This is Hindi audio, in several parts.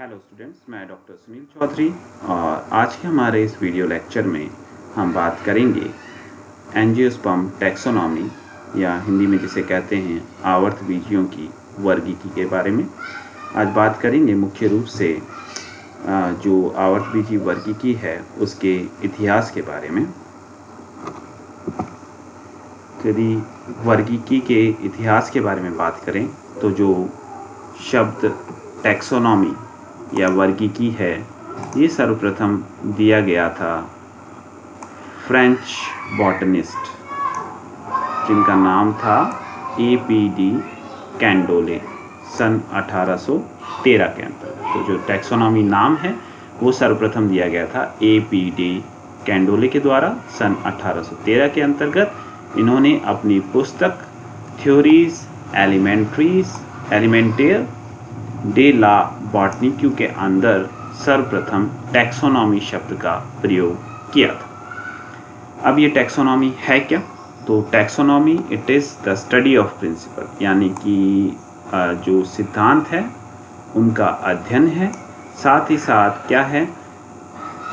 हेलो स्टूडेंट्स, मैं डॉक्टर सुनील चौधरी और आज के हमारे इस वीडियो लेक्चर में हम बात करेंगे एंजियोस्पर्म टैक्सोनॉमी या हिंदी में जिसे कहते हैं आवर्तबीजियों की वर्गीकी के बारे में। आज बात करेंगे मुख्य रूप से जो आवर्तबीजी वर्गीकी है उसके इतिहास के बारे में। यदि वर्गीकी के इतिहास के बारे में बात करें तो जो शब्द टैक्सोनॉमी या वर्गीकी है ये सर्वप्रथम दिया गया था फ्रेंच बॉटनिस्ट जिनका नाम था A.P.D. कैंडोले सन 1813 के अंतर्गत। तो जो टैक्सोनॉमी नाम है वो सर्वप्रथम दिया गया था A.P.D. कैंडोले के द्वारा सन 1813 के अंतर्गत। इन्होंने अपनी पुस्तक थ्योरीज एलिमेंटेयर डे ला बॉटनिक्यू के अंदर सर्वप्रथम टैक्सोनॉमी शब्द का प्रयोग किया था। अब ये टैक्सोनॉमी है क्या? तो taxonomy it is the study of principle, यानी कि जो सिद्धांत है उनका अध्ययन है, साथ ही साथ क्या है,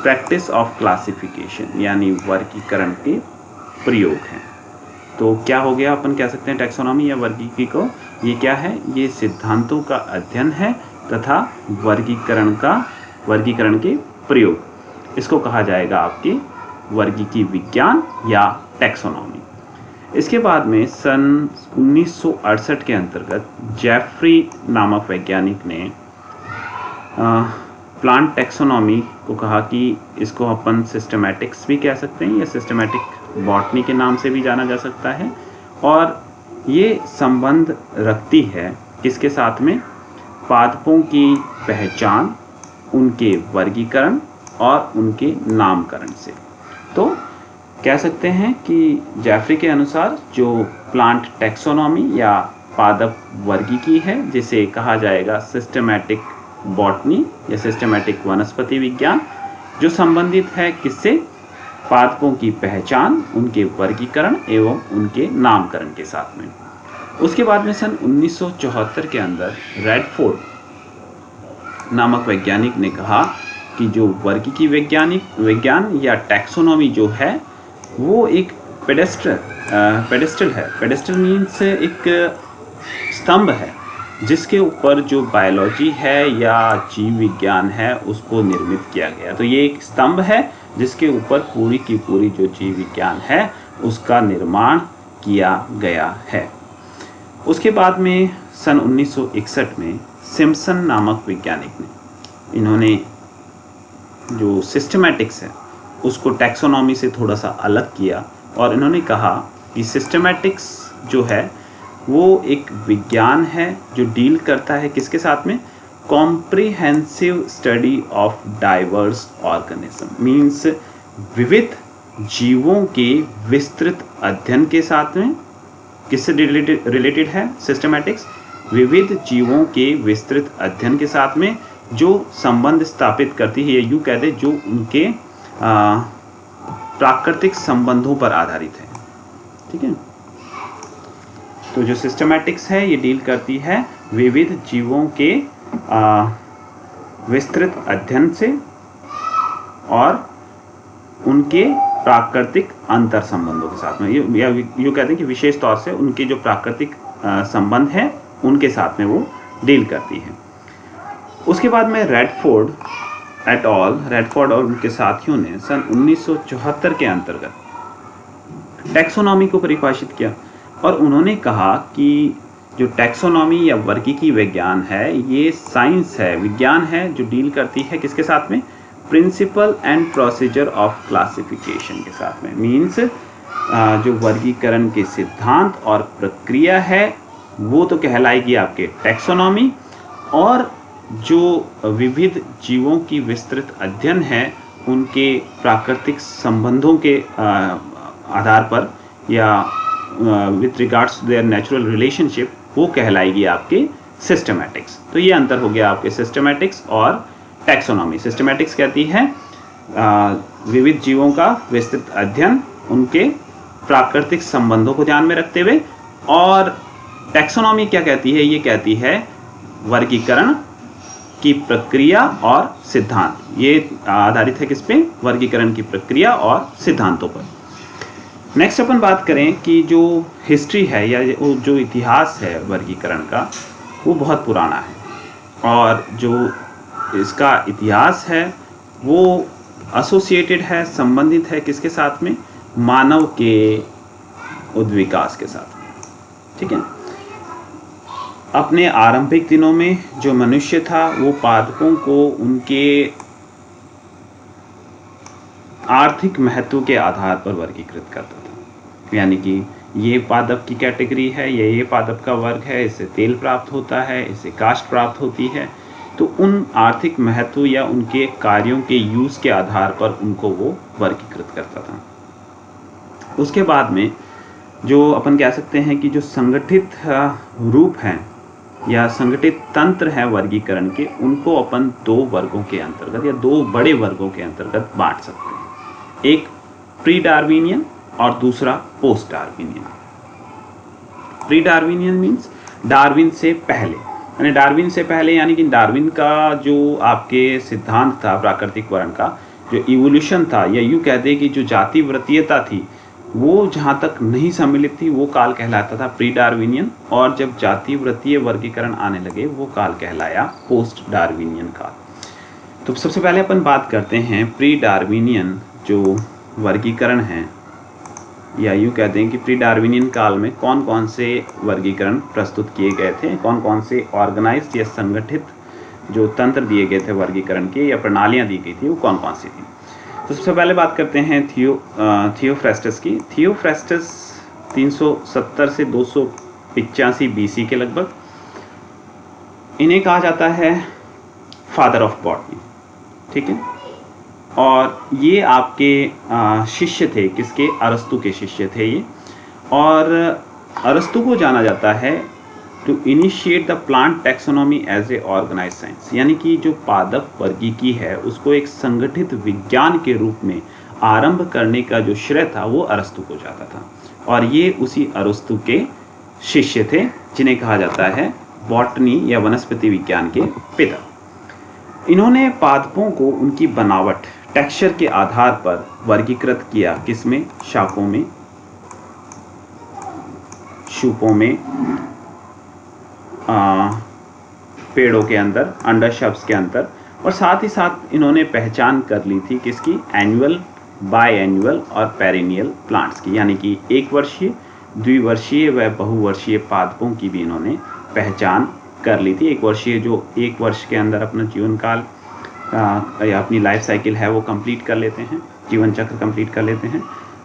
प्रैक्टिस ऑफ क्लासिफिकेशन यानी वर्गीकरण के प्रयोग हैं। तो क्या हो गया, अपन कह सकते हैं टैक्सोनॉमी या वर्गीकी को, ये क्या है, ये सिद्धांतों का अध्ययन है तथा वर्गीकरण के प्रयोग। इसको कहा जाएगा आपके वर्गीकी विज्ञान या टैक्सोनॉमी। इसके बाद में सन 1968 के अंतर्गत जेफरी नामक वैज्ञानिक ने प्लांट टैक्सोनॉमी को कहा कि इसको अपन सिस्टमैटिक्स भी कह सकते हैं या सिस्टमैटिक बॉटनी के नाम से भी जाना जा सकता है। और ये संबंध रखती है किसके साथ में, पादपों की पहचान, उनके वर्गीकरण और उनके नामकरण से। तो कह सकते हैं कि जेफरी के अनुसार जो प्लांट टैक्सोनॉमी या पादप वर्गीकी है, जिसे कहा जाएगा सिस्टमैटिक बॉटनी या सिस्टमैटिक वनस्पति विज्ञान, जो संबंधित है किससे, पादपों की पहचान, उनके वर्गीकरण एवं उनके नामकरण के साथ में। उसके बाद में सन 1974 के अंदर रेडफोर्ड नामक वैज्ञानिक ने कहा कि जो वर्गीकी विज्ञान या टैक्सोनॉमी जो है वो एक पेडेस्टल है। पेडेस्टल मीन्स एक स्तंभ है जिसके ऊपर जो बायोलॉजी है या जीव विज्ञान है उसको निर्मित किया गया। तो ये एक स्तंभ है जिसके ऊपर पूरी की पूरी जो जीव विज्ञान है उसका निर्माण किया गया है। उसके बाद में सन 1961 में सिम्पसन नामक वैज्ञानिक ने, इन्होंने जो सिस्टमैटिक्स है उसको टैक्सोनॉमी से थोड़ा सा अलग किया और इन्होंने कहा कि सिस्टमैटिक्स जो है वो एक विज्ञान है जो डील करता है किसके साथ में, comprehensive study of diverse organism, means विविध जीवों के विस्तृत अध्ययन के साथ में। किससे रिलेटेड है सिस्टमैटिक्स, विविध जीवों के विस्तृत अध्ययन के साथ में जो संबंध स्थापित करती है, या यूँ कह दे जो उनके प्राकृतिक संबंधों पर आधारित है। ठीक है, तो जो सिस्टमैटिक्स है ये डील करती है विविध जीवों के विस्तृत अध्ययन से और उनके प्राकृतिक अंतर संबंधों के साथ में। यूँ कहते हैं कि विशेष तौर से उनके जो प्राकृतिक संबंध है उनके साथ में वो डील करती है। उसके बाद में रेडफोर्ड और उनके साथियों ने सन 1974 के अंतर्गत टैक्सोनॉमी को परिभाषित किया और उन्होंने कहा कि जो टैक्सोनॉमी या वर्गीकी विज्ञान है ये साइंस है, विज्ञान है जो डील करती है किसके साथ में, principle and procedure of classification के साथ में। मीन्स जो वर्गीकरण के सिद्धांत और प्रक्रिया है वो तो कहलाएगी आपके टैक्सोनॉमी, और जो विविध जीवों की विस्तृत अध्ययन है उनके प्राकृतिक संबंधों के आधार पर या with regards to their natural relationship, वो कहलाएगी आपके सिस्टमैटिक्स। तो ये अंतर हो गया आपके सिस्टमैटिक्स और टैक्सोनॉमी। सिस्टमैटिक्स कहती है विविध जीवों का विस्तृत अध्ययन, उनके प्राकृतिक संबंधों को ध्यान में रखते हुए, और टैक्सोनॉमी क्या कहती है, ये कहती है वर्गीकरण की प्रक्रिया और सिद्धांत। ये आधारित है किस पे? वर्गीकरण की प्रक्रिया और सिद्धांतों पर। नेक्स्ट अपन बात करें कि जो हिस्ट्री है या जो इतिहास है वर्गीकरण का, वो बहुत पुराना है और जो इसका इतिहास है वो एसोसिएटेड है, संबंधित है किसके साथ में? मानव के उद्विकास के साथ में। ठीक है। अपने आरंभिक दिनों में जो मनुष्य था वो पादपों को उनके आर्थिक महत्व के आधार पर वर्गीकृत करता था। यानी कि ये पादप की कैटेगरी है, ये पादप का वर्ग है, इससे तेल प्राप्त होता है, इससे काष्ठ प्राप्त होती है। तो उन आर्थिक महत्व या उनके कार्यों के यूज़ के आधार पर उनको वो वर्गीकृत करता था। उसके बाद में जो अपन कह सकते हैं कि जो संगठित रूप हैं या संगठित तंत्र हैं वर्गीकरण के, उनको अपन दो वर्गों के अंतर्गत या दो बड़े वर्गों के अंतर्गत बांट सकते हैं। एक प्री डार्विनियन और दूसरा post Darwinian. Pre Darwinian means Darwin से पहले, यानी डार्विन से पहले यानी कि डार्विन का जो आपके सिद्धांत था प्राकृतिक वर्ण का, जो इवोल्यूशन था, या यूँ कह दे कि जो जाति वृत्तीयता थी वो जहाँ तक नहीं सम्मिलित थी वो काल कहलाता था प्री डार्विनियन, और जब जाति वृत्तीय वर्गीकरण आने लगे वो काल कहलाया पोस्ट डार्विनियन काल। तो सबसे पहले अपन बात करते हैं प्री डार्विनियन जो वर्गीकरण है, या यूँ कहते हैं कि प्री डार्विनियन काल में कौन कौन से वर्गीकरण प्रस्तुत किए गए थे, कौन कौन से ऑर्गेनाइज्ड या संगठित जो तंत्र दिए गए थे वर्गीकरण के या प्रणालियाँ दी गई थी वो कौन कौन सी थी। तो सबसे पहले बात करते हैं थियोफ्रेस्टस की। थियोफ्रेस्टस 370 से 285 BC के लगभग। इन्हें कहा जाता है फादर ऑफ बॉटनी। ठीक है। और ये आपके शिष्य थे, किसके? अरस्तु के शिष्य थे ये। और अरस्तु को जाना जाता है to initiate the plant taxonomy as a organized science, यानी कि जो पादप वर्गीकी है उसको एक संगठित विज्ञान के रूप में आरंभ करने का जो श्रेय था वो अरस्तु को जाता था। और ये उसी अरस्तु के शिष्य थे जिन्हें कहा जाता है बॉटनी या वनस्पति विज्ञान के पिता। इन्होंने पादपों को उनकी बनावट, टेक्सचर के आधार पर वर्गीकृत किया। किसमें? शाखों में, शूपों में, पेड़ों के अंदर, अंडरशब्स के अंदर। और साथ ही साथ इन्होंने पहचान कर ली थी किसकी? एनुअल, बाय एनुअल और पेरिनियल प्लांट्स की, यानी कि एक वर्षीय, द्विवर्षीय व बहुवर्षीय पादपों की भी इन्होंने पहचान कर ली थी। एक वर्षीय जो एक वर्ष के अंदर अपना जीवन काल या अपनी लाइफ साइकिल है वो कंप्लीट कर लेते हैं, जीवन चक्र कंप्लीट कर लेते हैं।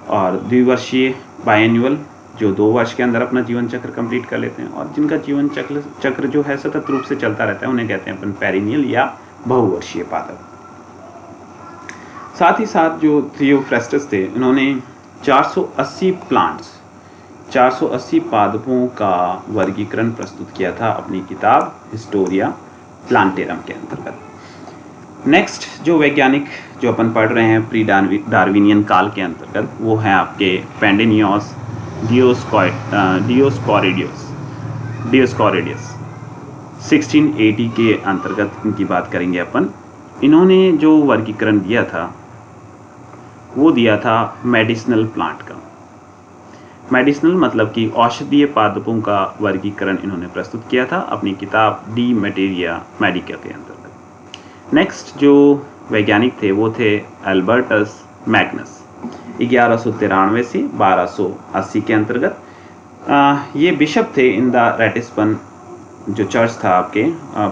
और द्विवर्षीय बायएनुअल जो 2 वर्ष के अंदर अपना जीवन चक्र कंप्लीट कर लेते हैं। और जिनका जीवन चक्र जो है सतत रूप से चलता रहता है उन्हें कहते हैं अपन पेरिनियल या बहुवर्षीय पादप। साथ ही साथ जो थियोफ्रेस्टस थे इन्होंने 480 प्लांट्स, 480 पादपों का वर्गीकरण प्रस्तुत किया था अपनी किताब हिस्टोरिया प्लांटेरम के अंतर्गत। नेक्स्ट जो वैज्ञानिक जो अपन पढ़ रहे हैं प्री डार्विनियन काल के अंतर्गत वो हैं आपके पेंडेनियोस, डियोस्कोरिडियस 1680 के अंतर्गत इनकी बात करेंगे अपन। इन्होंने जो वर्गीकरण दिया था वो दिया था मेडिसिनल प्लांट का। मेडिसिनल मतलब कि औषधीय पादपों का वर्गीकरण इन्होंने प्रस्तुत किया था अपनी किताब डी मेटेरिया मेडिका के अंतर्गत। नेक्स्ट जो वैज्ञानिक थे वो थे एल्बर्टस मैग्नस 1193 से 1280 के अंतर्गत। ये बिशप थे इन द रेटिस्बन जो चर्च था आपके,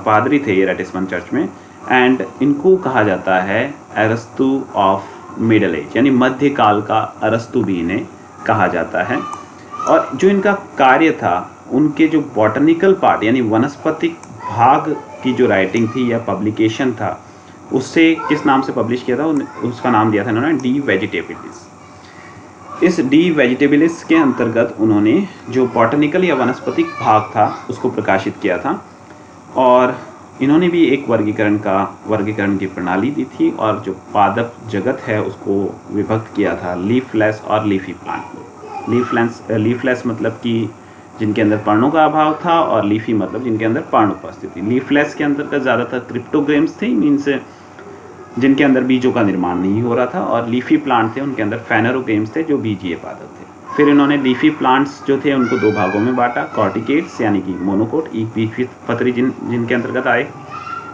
पादरी थे ये रेटिस्बन चर्च में। एंड इनको कहा जाता है अरस्तु ऑफ मिडल एज, यानी मध्यकाल का अरस्तु भी इन्हें कहा जाता है। और जो इनका कार्य था उनके जो बॉटनिकल पार्ट यानी वनस्पतिक भाग की जो राइटिंग थी या पब्लिकेशन था उससे किस नाम से पब्लिश किया था, उसका नाम दिया था इन्होंने डी वेजिटेबिलिस। इस डी वेजिटेबिलिस के अंतर्गत उन्होंने जो बॉटनिकल या वनस्पतिक भाग था उसको प्रकाशित किया था। और इन्होंने भी एक वर्गीकरण की प्रणाली दी थी और जो पादप जगत है उसको विभक्त किया था लीफलेस और लीफी प्लांट में। लीफलेस मतलब कि जिनके अंदर पर्णों का अभाव था, और लीफी मतलब जिनके अंदर पर्ण उपस्थित थी। लीफलेस के अंतर्गत ज़्यादातर क्रिप्टोग्राम्स थे, मीन्स जिनके अंदर बीजों का निर्माण नहीं हो रहा था, और लीफी प्लांट थे उनके अंदर फेनेरोग्राम्स थे जो बीजीय पादप थे। फिर इन्होंने लीफी प्लांट्स जो थे उनको 2 भागों में बांटा, कॉर्टिकेट्स यानी कि मोनोकोट, एक बीजपत्री जिनके अंतर्गत आए,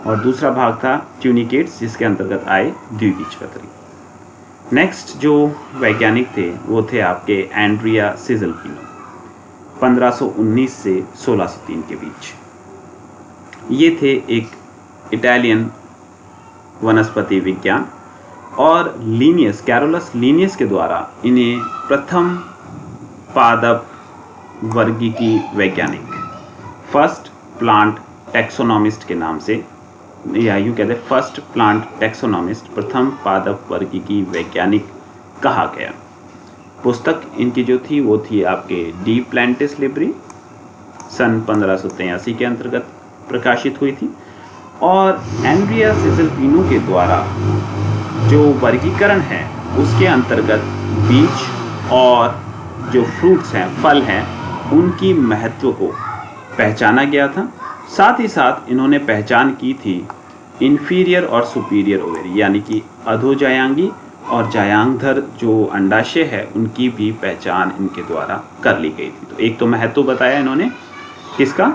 और दूसरा भाग था ट्यूनिकेट्स जिसके अंतर्गत आए द्विबीजपत्री। नेक्स्ट जो वैज्ञानिक थे वो थे आपके एंड्रिया सिज़लपिनो, 1519 से 1603 के बीच। ये थे एक इटालियन वनस्पति विज्ञान, और लीनियस, कैरोलस लीनियस के द्वारा इन्हें प्रथम पादप वर्गीकी वैज्ञानिक, फर्स्ट प्लांट टैक्सोनॉमिस्ट के नाम से, या यूँ कहते हैं फर्स्ट प्लांट टैक्सोनॉमिस्ट, प्रथम पादप वर्गीकी वैज्ञानिक कहा गया। पुस्तक इनकी जो थी वो थी आपके डी प्लांटिस लिब्री, सन 1583 के अंतर्गत प्रकाशित हुई थी। और एंड्रिया सिज़लपिनो के द्वारा जो वर्गीकरण है उसके अंतर्गत बीज और जो फ्रूट्स हैं, फल हैं, उनकी महत्व को पहचाना गया था। साथ ही साथ इन्होंने पहचान की थी इन्फीरियर और सुपीरियर ओवेरी, यानी कि अधोजायांगी और जायांगधर जो अंडाशय है उनकी भी पहचान इनके द्वारा कर ली गई थी। तो एक तो महत्व बताया इन्होंने किसका,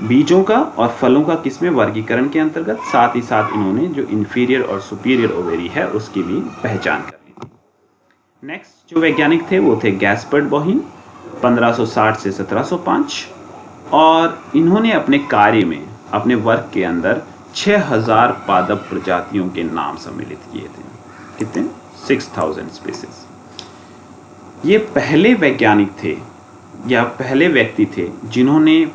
बीजों का और फलों का किसमें, वर्गीकरण के अंतर्गत। साथ ही साथ इन्होंने जो इन्फीरियर और सुपीरियर ओवेरी है उसकी भी पहचान कर ली थी। नेक्स्ट जो वैज्ञानिक थे वो थे गैस्पर्ड बॉहिन, 1560 से 1705, और इन्होंने अपने कार्य में, अपने वर्क के अंदर 6000 पादप प्रजातियों के नाम सम्मिलित किए थे। कितने? 6000 स्पीसीज। ये पहले वैज्ञानिक थे या पहले व्यक्ति थे जिन्होंने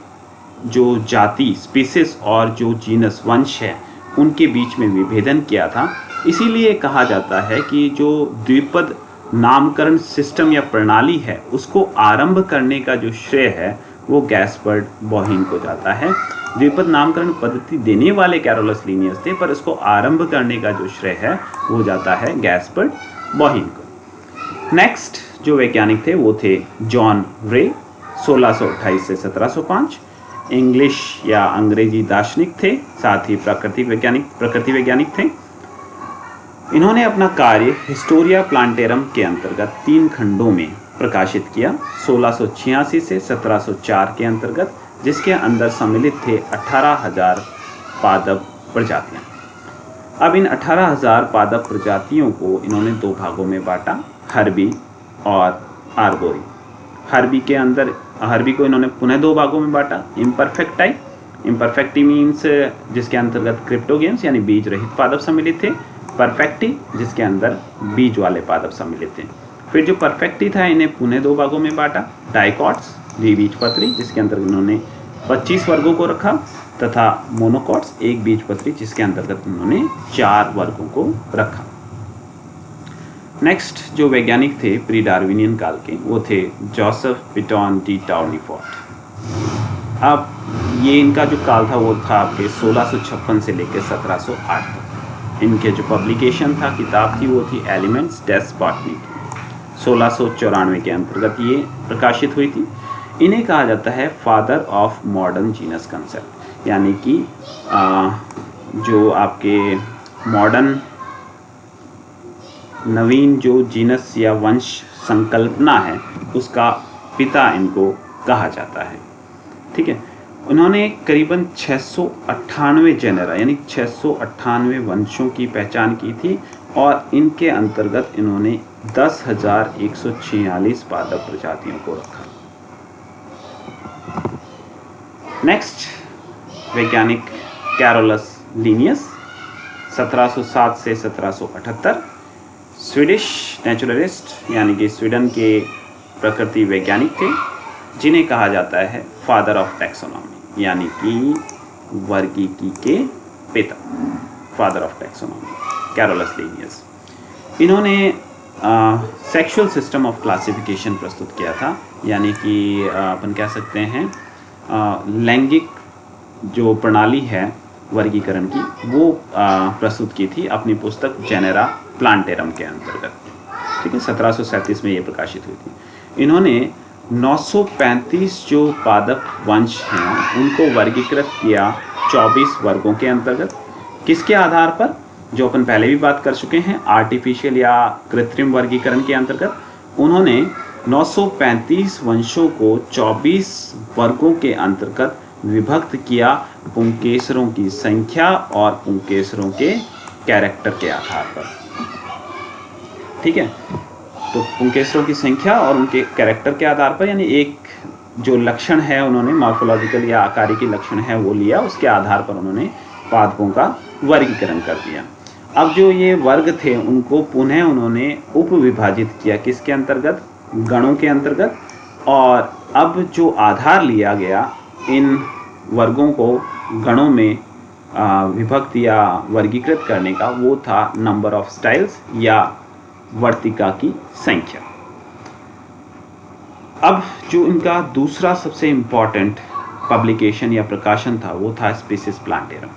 जो जाति, स्पीसीज और जो जीनस, वंश है, उनके बीच में विभेदन किया था। इसीलिए कहा जाता है कि जो द्विपद नामकरण सिस्टम या प्रणाली है उसको आरंभ करने का जो श्रेय है वो गैस्पर्ड बॉहिन को जाता है। द्विपद नामकरण पद्धति देने वाले कैरोलस लीनियस थे, पर इसको आरंभ करने का जो श्रेय है वो जाता है गैस्पर्ड बॉहिन को। नेक्स्ट जो वैज्ञानिक थे वो थे जॉन रे, 1628 से 1705, इंग्लिश या अंग्रेजी दार्शनिक थे, साथ ही प्रकृति वैज्ञानिक थे। इन्होंने अपना कार्य हिस्टोरिया प्लांटेरम के अंतर्गत 3 खंडों में प्रकाशित किया, 1686 से 1704 के अंतर्गत, जिसके अंदर सम्मिलित थे 18,000 पादप प्रजातियां। अब इन 18,000 पादप प्रजातियों को इन्होंने 2 भागों में बांटा, हर्बी और आर्बोरी। हर्बी को इन्होंने पुनः 2 भागों में बांटा, इम्परफेक्टी मीन्स जिसके अंतर्गत क्रिप्टोगेम्स यानी बीज रहित पादप सम्मिलित थे, परफेक्टी जिसके अंदर बीज वाले पादप सम्मिलित थे। फिर जो परफेक्टी था इन्हें पुनः 2 भागों में बांटा, डाइकॉट्स द्विबीजपत्री जिसके अंतर्गत इन्होंने 25 वर्गों को रखा, तथा मोनोकॉट्स एक बीजपत्री जिसके अंतर्गत इन्होंने 4 वर्गों को रखा। नेक्स्ट जो वैज्ञानिक थे प्री डार्विनियन काल के वो थे जोसेफ पिटॉन डी टॉर्नीफोर्ट। अब ये इनका जो काल था वो था आपके 1656 से लेकर 1708 तक। इनके जो पब्लिकेशन था, किताब थी, वो थी एलिमेंट्स डेस बॉटनी, 1694 के अंतर्गत ये प्रकाशित हुई थी। इन्हें कहा जाता है father of modern genus concept, यानी कि जो आपके मॉडर्न नवीन जो जीनस या वंश संकल्पना है उसका पिता इनको कहा जाता है। ठीक है, उन्होंने करीबन 698 जेनेरा यानी 698 वंशों की पहचान की थी, और इनके अंतर्गत इन्होंने 10,146 पादप प्रजातियों को रखा। नेक्स्ट वैज्ञानिक कैरोलस लीनियस, 1707 से 1778, स्वीडिश नेचुरलिस्ट यानी कि स्वीडन के प्रकृति वैज्ञानिक थे, जिन्हें कहा जाता है फादर ऑफ टैक्सोनॉमी यानी कि वर्गीकी के पिता, father of taxonomy Carolus Linnaeus. इन्होंने सेक्सुअल सिस्टम ऑफ क्लासिफिकेशन प्रस्तुत किया था, यानी कि अपन कह सकते हैं लैंगिक जो प्रणाली है वर्गीकरण की वो प्रस्तुत की थी अपनी पुस्तक जेनेरा प्लांटेरम के अंतर्गत। ठीक है, 1737 में ये प्रकाशित हुई थी। इन्होंने 935 जो पादप वंश हैं उनको वर्गीकृत किया 24 वर्गों के अंतर्गत। किसके आधार पर? जो अपन पहले भी बात कर चुके हैं, आर्टिफिशियल या कृत्रिम वर्गीकरण के अंतर्गत उन्होंने 935 वंशों को 24 वर्गों के अंतर्गत विभक्त किया पुंकेसरों की संख्या और पुंकेसरों के कैरेक्टर के आधार पर। ठीक है, तो पुंकेसरों की संख्या और उनके कैरेक्टर के आधार पर, यानी एक जो लक्षण है उन्होंने मॉर्फोलॉजिकल या आकारिकी लक्षण है वो लिया, उसके आधार पर उन्होंने पादपों का वर्गीकरण कर दिया। अब जो ये वर्ग थे उनको पुनः उन्होंने उप विभाजित किया, किसके अंतर्गत? गणों के अंतर्गत। और अब जो आधार लिया गया इन वर्गों को गणों में विभक्त या वर्गीकृत करने का, वो था नंबर ऑफ स्टाइल्स या वर्तिका की संख्या। अब जो इनका दूसरा सबसे इम्पॉर्टेंट पब्लिकेशन या प्रकाशन था वो था स्पीसीज प्लांटेरम,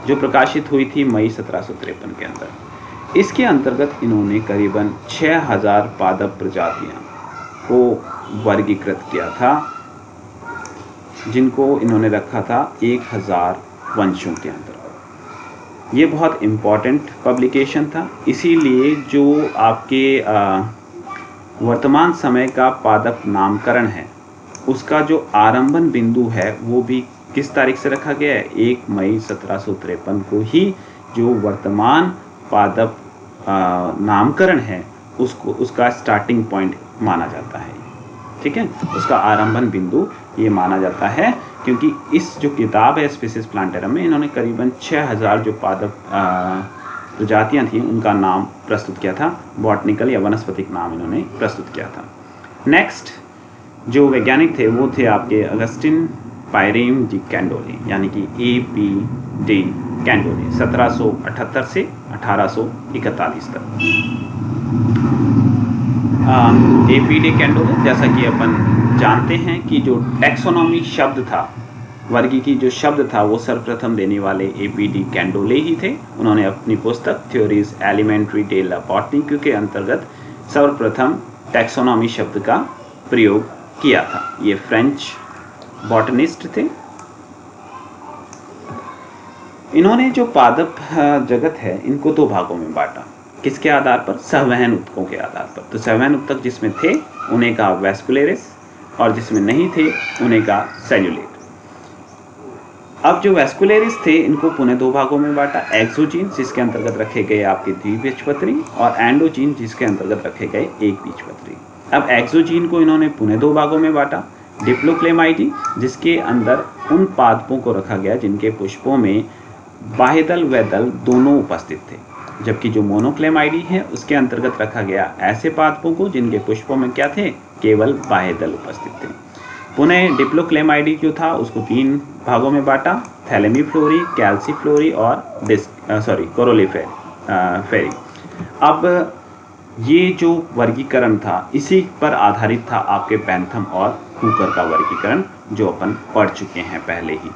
जो प्रकाशित हुई थी मई 1753 के अंदर। इसके अंतर्गत इन्होंने करीबन 6000 पादप प्रजातियां को वर्गीकृत किया था, जिनको इन्होंने रखा था 1000 वंशों के अंतर्गत। ये बहुत इम्पॉर्टेंट पब्लिकेशन था, इसीलिए जो आपके वर्तमान समय का पादप नामकरण है उसका जो आरंभन बिंदु है वो भी किस तारीख से रखा गया है? 1 मई 1753 को ही जो वर्तमान पादप नामकरण है उसका स्टार्टिंग पॉइंट माना जाता है। ठीक है, उसका आरंभन बिंदु ये माना जाता है, क्योंकि इस जो किताब है स्पीसीज प्लांटेरम में इन्होंने करीबन 6000 जो पादप प्रजातियां थी उनका नाम प्रस्तुत किया था, बॉटनिकल या वनस्पतिक नाम इन्होंने प्रस्तुत किया था। नेक्स्ट जो वैज्ञानिक थे वो थे आपके अगस्टिन पायरेम डी कैंडोले, यानी कि AP डी कैंडोले, 1778 से 1841 तक। AP डी कैंडोले, जैसा कि अपन जानते हैं कि जो टैक्सोनॉमी शब्द था, वर्गीकी जो शब्द था वो सर्वप्रथम देने वाले AP डी कैंडोले ही थे। उन्होंने अपनी पुस्तक theories elementary de la botany के अंतर्गत सर्वप्रथम टैक्सोनॉमी शब्द का प्रयोग किया था। ये फ्रेंच बॉटनिस्ट थे। इन्होंने जो पादप जगत है इनको दो भागों में बांटा, किसके आधार पर? सहवहन उत्तकों के आधार पर। तो सहवहन उत्तक जिसमें थे उन्हें कहा वैस्कुलरिस और जिसमें नहीं थे उन्हें कहा सेल्यूलेट। अब जो वैस्कुलरिस थे इनको पुनः दो भागों में बांटा, एक्सोजीन जिसके अंतर्गत रखे गए आपके द्विबीजपत्री और एंडोजीन जिसके अंतर्गत रखे गए एक बीजपत्री। अब एक्सोजीन को इन्होंने पुनः दो भागों में बांटा, डिप्लोक्लेमाइडी जिसके अंदर उन पादपों को रखा गया जिनके पुष्पों में बाह्य दल व दल दोनों उपस्थित थे, जबकि जो मोनोक्लेमाइडी है उसके अंतर्गत रखा गया ऐसे पादपों को जिनके पुष्पों में क्या थे? केवल बाह्य दल उपस्थित थे। पुनः डिप्लोक्लेमाइडी जो था उसको तीन भागों में बांटा, थैलेमीफ्लोरी, कैल्सीफ्लोरी और कोरोलीफेरी। अब ये जो वर्गीकरण था इसी पर आधारित था आपके बैंथम और हुकर का वर्गीकरण, जो अपन पढ़ चुके हैं पहले ही।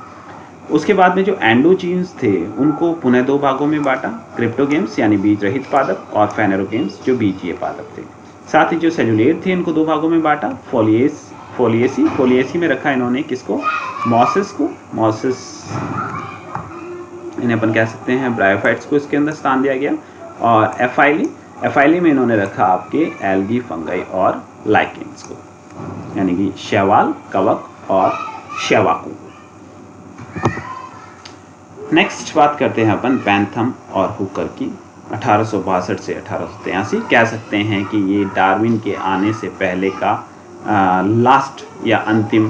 उसके बाद में जो एंडोजीन्स थे उनको पुनः दो भागों में बांटा, क्रिप्टोगेम्स यानी बीज रहित पादप और फेनेरोगेम्स जो बीजीय पादप थे। साथ ही जो सेलुलेट थे इनको दो भागों में बांटा, फोलिएसी में रखा इन्होंने किसको? मॉसेस को। मॉसेस इन्हें अपन कह सकते हैं ब्रायोफाइट्स को इसके अंदर स्थान दिया गया। और एफाइली में इन्होंने रखा आपके एल्गी, फंगाई और लाइकेंस को, यानी कि शैवाल, कवक और शैवाकों। नेक्स्ट बात करते हैं अपन बैंथम और हुकर की। 1862 से 1883 कह सकते हैं कि ये डार्विन के आने से पहले का लास्ट या अंतिम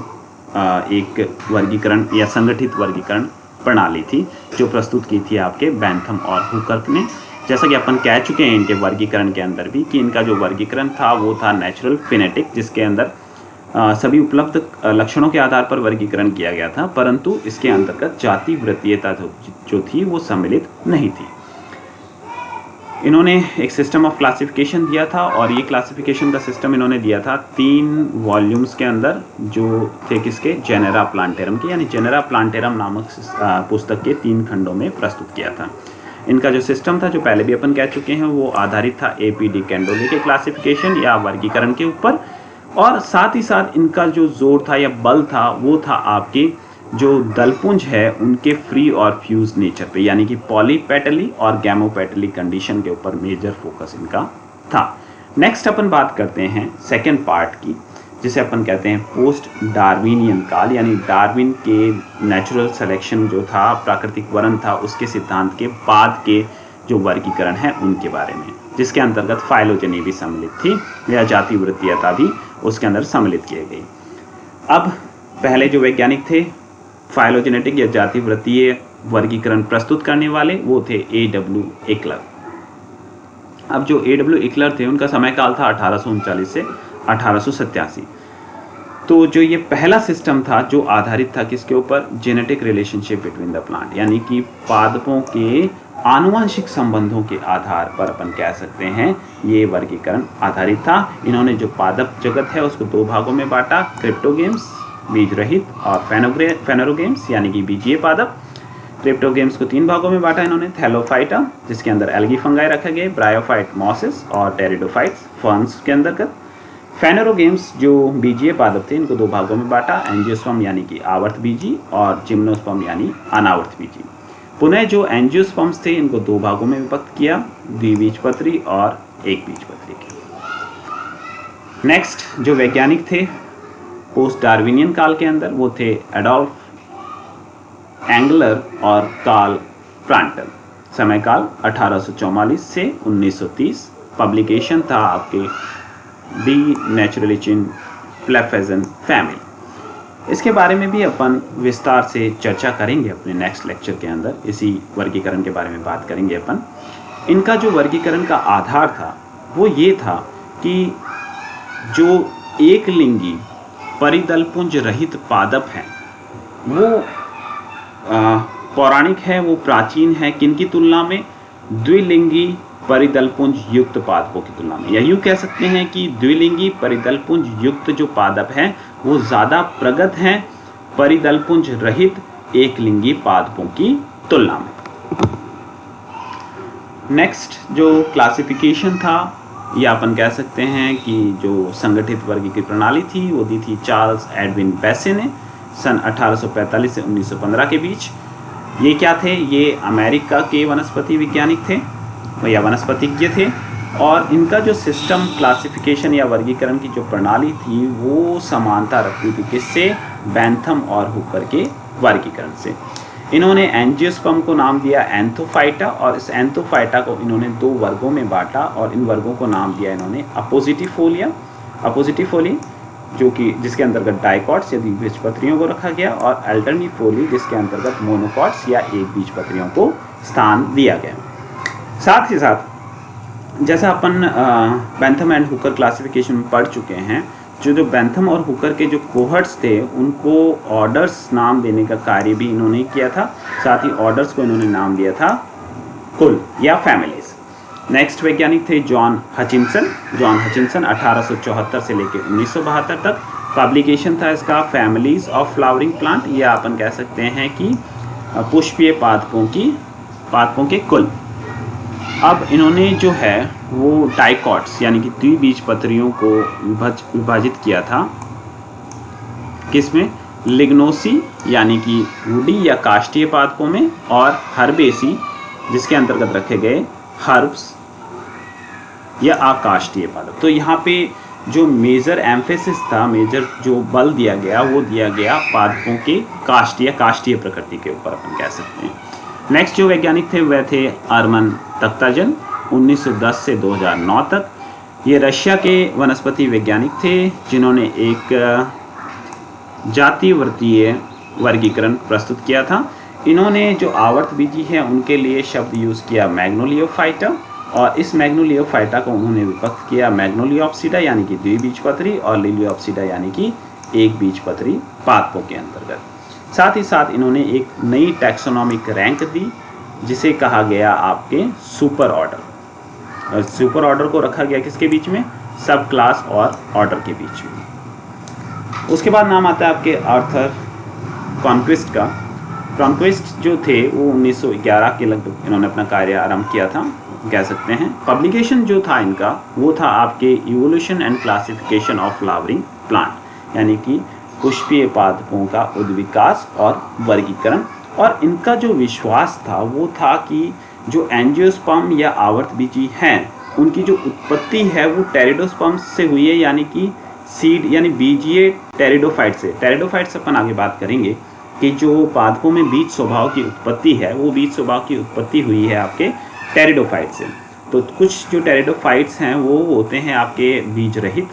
एक वर्गीकरण या संगठित वर्गीकरण प्रणाली थी जो प्रस्तुत की थी आपके बैंथम और हुकर ने। जैसा कि अपन कह चुके हैं इनके वर्गीकरण के अंदर भी कि इनका जो वर्गीकरण था वो था नेचुरल फिनेटिक, जिसके अंदर सभी उपलब्ध लक्षणों के आधार पर वर्गीकरण किया गया था, परंतु इसके अंतर्गत जाति वृत्तीयता जो थी वो सम्मिलित नहीं थी। इन्होंने एक सिस्टम ऑफ क्लासिफिकेशन दिया था और ये क्लासिफिकेशन का सिस्टम इन्होंने दिया था 3 वॉल्यूम्स के अंदर, जो थे किसके? जेनेरा प्लांटेरम के, यानी जेनेरा प्लांटेरम नामक पुस्तक के 3 खंडों में प्रस्तुत किया था। इनका जो सिस्टम था, जो पहले भी अपन कह चुके हैं, वो आधारित था AP डी कैंडोले के क्लासिफिकेशन या वर्गीकरण के ऊपर, और साथ ही साथ इनका जो जोर था या बल था वो था आपके जो दलपुंज है उनके फ्री और फ्यूज नेचर पे, यानी कि पॉलीपेटली और गैमोपेटली कंडीशन के ऊपर मेजर फोकस इनका था। नेक्स्ट अपन बात करते हैं सेकेंड पार्ट की, जिसे अपन कहते हैं पोस्ट डार्विनियन काल, यानी डार्विन के नेचुरल सिलेक्शन जो था, प्राकृतिक वर्ण था, उसके सिद्धांत के बाद के जो वर्गीकरण है उनके बारे में, जिसके अंतर्गत फाइलोजेनी भी सम्मिलित थी या जाति वृत्तीयता भी उसके अंदर सम्मिलित की गई। अब पहले जो वैज्ञानिक थे फाइलोजेनेटिक या जाति वृत्तीय वर्गीकरण प्रस्तुत करने वाले, वो थे A.W. एक्लर। अब जो A.W. एक्लर थे उनका समय काल था 1839 से 1887। तो जो ये पहला सिस्टम था जो आधारित था किसके ऊपर, genetic relationship between the plant, यानी कि पादपों के आनुवंशिक संबंधों के आधार पर अपन कह सकते हैं ये वर्गीकरण आधारित था। इन्होंने जो पादप जगत है उसको दो भागों में बांटा, क्रिप्टोगेम्स बीज रहित और फेनोरोगेम्स यानी कि बीजीय पादप। क्रिप्टोगेम्स को तीन भागों में बांटा इन्होंने, थैलोफाइटा जिसके अंदर एल्गी फंगाई रखे गए, ब्रायोफाइट मॉसेस और टेरिडोफाइट्स फर्न्स के अंतर्गत। फेनोरोगेम्स जो बीजीय पादप थे इनको दो भागों में बांटा, एंजियोस्पर्म यानी कि आवर्त बीजी और जिम्नोस्पर्म यानी अनावर्त बीजी। पुनः जो एंजियोस्पर्म्स थे इनको दो भागों में विभक्त किया, द्विबीजपत्री और एक बीजपत्री के। नेक्स्ट जो वैज्ञानिक थे पोस्ट डार्विनियन काल के अंदर वो थे एडोल्फ एंगलर और कार्ल प्रांटल। समय काल 1844 से 1930। पब्लिकेशन था आपके डी नेचुरलिचिन प्लेफेजन फैमिली। इसके बारे में भी अपन विस्तार से चर्चा करेंगे अपने नेक्स्ट लेक्चर के अंदर, इसी वर्गीकरण के बारे में बात करेंगे अपन। इनका जो वर्गीकरण का आधार था वो ये था कि जो एक लिंगी परिदलपुंज रहित पादप हैं वो पौराणिक है, वो प्राचीन है, किनकी तुलना में, द्विलिंगी परिदलपुंज युक्त पादपों की तुलना में। या यूँ कह सकते हैं कि द्विलिंगी परिदलपुंज युक्त जो पादप हैं वो ज़्यादा प्रगत हैं परिदलपुंज रहित एक लिंगी पादपों की तुलना में। नेक्स्ट जो क्लासिफिकेशन था या अपन कह सकते हैं कि जो संगठित वर्ग की प्रणाली थी वो दी थी चार्ल्स एडविन बेसे ने सन 1845 से 1915 के बीच। ये क्या थे, ये अमेरिका के वनस्पति वैज्ञानिक थे या वनस्पतिज्ञ थे, और इनका जो सिस्टम क्लासिफिकेशन या वर्गीकरण की जो प्रणाली थी वो समानता रखती थी किससे, बैंथम और हुकर के वर्गीकरण से। इन्होंने एंजियोस्पर्म को नाम दिया एंथोफाइटा, और इस एंथोफाइटा को इन्होंने दो वर्गों में बांटा और इन वर्गों को नाम दिया इन्होंने अपोजिटिफोलिया जो कि जिसके अंतर्गत डाइकॉट्स या द्विबीजपत्रियों को रखा गया, और अल्टरनिफोली जिसके अंतर्गत मोनोकॉट्स या एक बीजपत्रियों को स्थान दिया गया। साथ ही साथ जैसा अपन बैंथम एंड हुकर क्लासिफिकेशन में पढ़ चुके हैं, जो बैंथम और हुकर के जो कोहर्ट्स थे उनको ऑर्डर्स नाम देने का कार्य भी इन्होंने किया था। साथ ही ऑर्डर्स को इन्होंने नाम दिया था कुल या फैमिलीज। नेक्स्ट वैज्ञानिक थे जॉन हचिनसन 1874 से लेकर 1972 तक। पब्लिकेशन था इसका फैमिलीज ऑफ फ्लावरिंग प्लांट, या अपन कह सकते हैं कि पुष्पीय पादपों के कुल। अब इन्होंने जो है वो डाइकॉट्स यानी कि द्विबीजपत्रियों को विभाजित किया था किसमें, लिग्नोसी यानी कि वुडी या काष्ठीय पादपों में, और हर्बेसी जिसके अंतर्गत रखे गए हर्ब्स या आकाष्ठीय पादप। तो यहाँ पे जो मेजर एम्फेसिस था, मेजर जो बल दिया गया वो दिया गया पादपों के काष्ठीय प्रकृति के ऊपर अपन कह सकते हैं। नेक्स्ट जो वैज्ञानिक थे वह थे अर्मन तख्ताजन 1910 से 2009 तक। ये रशिया के वनस्पति वैज्ञानिक थे जिन्होंने एक जाति वृत्तीय वर्गीकरण प्रस्तुत किया था। इन्होंने जो आवर्त बीजी है उनके लिए शब्द यूज़ किया मैग्नोलियोफाइटा, और इस मैग्नोलियोफाइटा को उन्होंने विभक्त किया मैग्नोलियोप्सिडा यानी कि द्विबीजपत्री और लिलियोप्सिडा यानी कि एक बीजपत्री पादपों के अंतर्गत। साथ ही साथ इन्होंने एक नई टैक्सोनॉमिक रैंक दी जिसे कहा गया आपके सुपर ऑर्डर। सुपर ऑर्डर को रखा गया किसके बीच में, सब क्लास और ऑर्डर के बीच में। उसके बाद नाम आता है आपके आर्थर कॉन्क्विस्ट का। कॉन्क्विस्ट जो थे वो 1911 के लगभग इन्होंने अपना कार्य आरंभ किया था। कह सकते हैं। पब्लिकेशन जो था इनका वो था आपके evolution and classification of flowering plant, यानी कि पुष्पीय पादपों का उद्विकास और वर्गीकरण। और इनका जो विश्वास था वो था कि जो एंजियोस्पर्म या आवर्तबीजी हैं उनकी जो उत्पत्ति है वो टेरिडोस्पर्म से हुई है, यानी कि सीड यानी बीजीय टेरिडोफाइट से। टेरिडोफाइट अपन आगे बात करेंगे कि जो पादपों में बीज स्वभाव की उत्पत्ति है वो बीज स्वभाव की उत्पत्ति हुई है आपके टेरिडोफाइट से। तो कुछ जो टेरिडोफाइट्स हैं वो होते हैं आपके बीज रहित,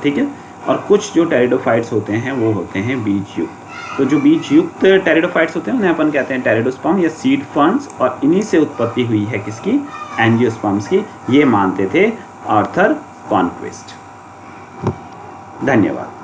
ठीक है, और कुछ जो टेरिडोफाइट्स होते हैं वो होते हैं बीज युक्त। तो जो बीज युक्त टेरिडोफाइट्स होते हैं उन्हें अपन कहते हैं टेरिडोस्पर्म या सीड फर्न्स, और इन्हीं से उत्पत्ति हुई है किसकी, एंजियोस्पर्म्स की, ये मानते थे आर्थर कॉनक्विस्ट। धन्यवाद।